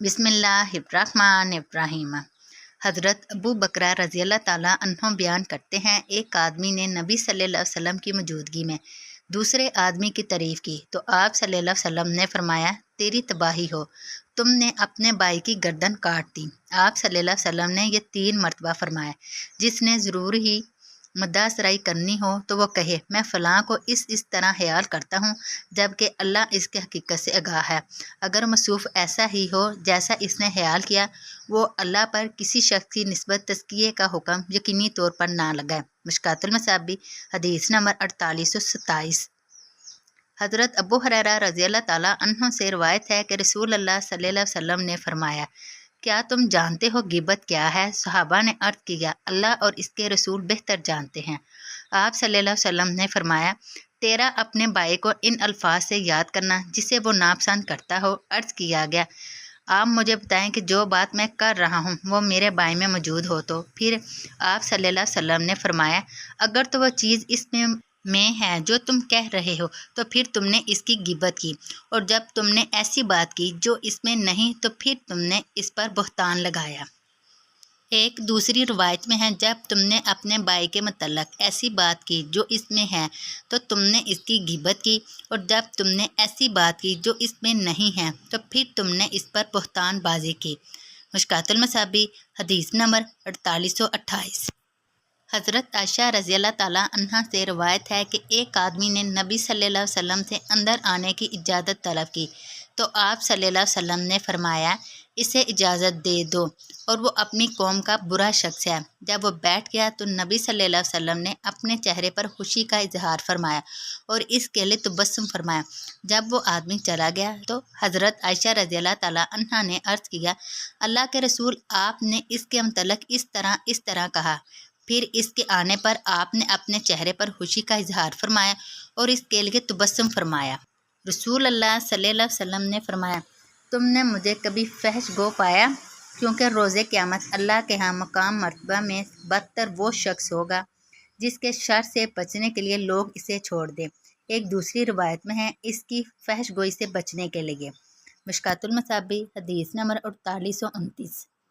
बिस्मिल्लाहिर्रहमानिर्रहीम। हज़रत अबू बकरा रज़ी अल्लाह ताला अन्हो बयान करते हैं, एक आदमी ने नबी सल्लल्लाहु अलैहि वसल्लम की मौजूदगी में दूसरे आदमी की तारीफ़ की तो आप सल्लल्लाहु अलैहि वसल्लम ने फरमाया, तेरी तबाही हो, तुमने अपने भाई की गर्दन काट दी। आप सल्लल्लाहु अलैहि वसल्लम ने यह 3 मरतबा फरमाया। जिसने ज़रूर ही मद्दासराई करनी हो तो वो कहे, मैं फ़लाँ को इस तरह ख्याल करता हूँ, जबकि अल्लाह इसके हकीकत से आगाह है। अगर मसूफ़ ऐसा ही हो जैसा इसने ख्याल किया, वो अल्लाह पर किसी शख्स की निस्बत तज़किये का हुक्म यकीनी तौर पर ना लगाए। मिशकातुल मसाबी हदीस नंबर 4827। हज़रत अबू हुरैरा रज़ी अल्लाह ताला अन्हु से रवायत है कि रसूल अल्लाह सल्लल्लाहु अलैहि वसल्लम ने फरमाया, क्या तुम जानते हो गिबत क्या है? सहाबा ने अर्ज़ किया, अल्लाह और इसके रसूल बेहतर जानते हैं। आप सल्लल्लाहु अलैहि वसल्लम ने फरमाया, तेरा अपने भाई को इन अल्फाज से याद करना जिसे वो नापसंद करता हो। अर्ज़ किया गया, आप मुझे बताएं कि जो बात मैं कर रहा हूँ वो मेरे भाई में मौजूद हो तो। फिर आप सल्लल्लाहु अलैहि वसल्लम ने फरमाया, अगर तो वो चीज़ इसमें है जो तुम कह रहे हो तो फिर तुमने इसकी गिबत की, और जब तुमने ऐसी बात की जो इसमें नहीं तो फिर तुमने इस पर बुहतान लगाया। एक दूसरी रवायत में है, जब तुमने अपने भाई के मतलब ऐसी बात की जो इसमें है तो तुमने इसकी गिबत की, और जब तुमने ऐसी बात की जो इसमें नहीं है तो फिर तुमने इस पर बुहतान बाजी की। मुश्कातुल मसाबी हदीस नंबर 4828। हज़रत आयशा रज़ी अल्लाह ताला अन्हा से रवायत है कि एक आदमी ने नबी सल्लल्लाहु अलैहि वसल्लम से अंदर आने की इजाज़त तलब की तो आप सल्लल्लाहु अलैहि वसल्लम ने फरमाया, इसे इजाज़त दे दो और वो अपनी कौम का बुरा शख्स है। जब वो बैठ गया तो नबी सल्लल्लाहु अलैहि वसल्लम ने अपने चेहरे पर खुशी का इजहार फरमाया और इसके लिए तबस्सुम फरमाया। जब वो आदमी चला गया तो हज़रत आयशा रज़ी अल्लाह ताला अन्हा ने अर्ज़ किया, अल्लाह के रसूल, आपने इसके मतलब इस तरह कहा। फिर इसके आने पर आपने अपने चेहरे पर खुशी का इजहार फरमाया और इसके लिए तबस्सुम फरमाया। रसूल अल्लाह सल्लल्लाहु अलैहि वसल्लम ने फरमाया, तुमने मुझे कभी फहश गो पाया? क्योंकि रोज़े क़यामत अल्लाह के यहाँ मकाम मर्तबा में बदतर वो शख्स होगा जिसके शर से बचने के लिए लोग इसे छोड़ दें। एक दूसरी रवायत में है, इसकी फहश गोई से बचने के लिए। मिशकातुल मसाबी हदीस नंबर 4829।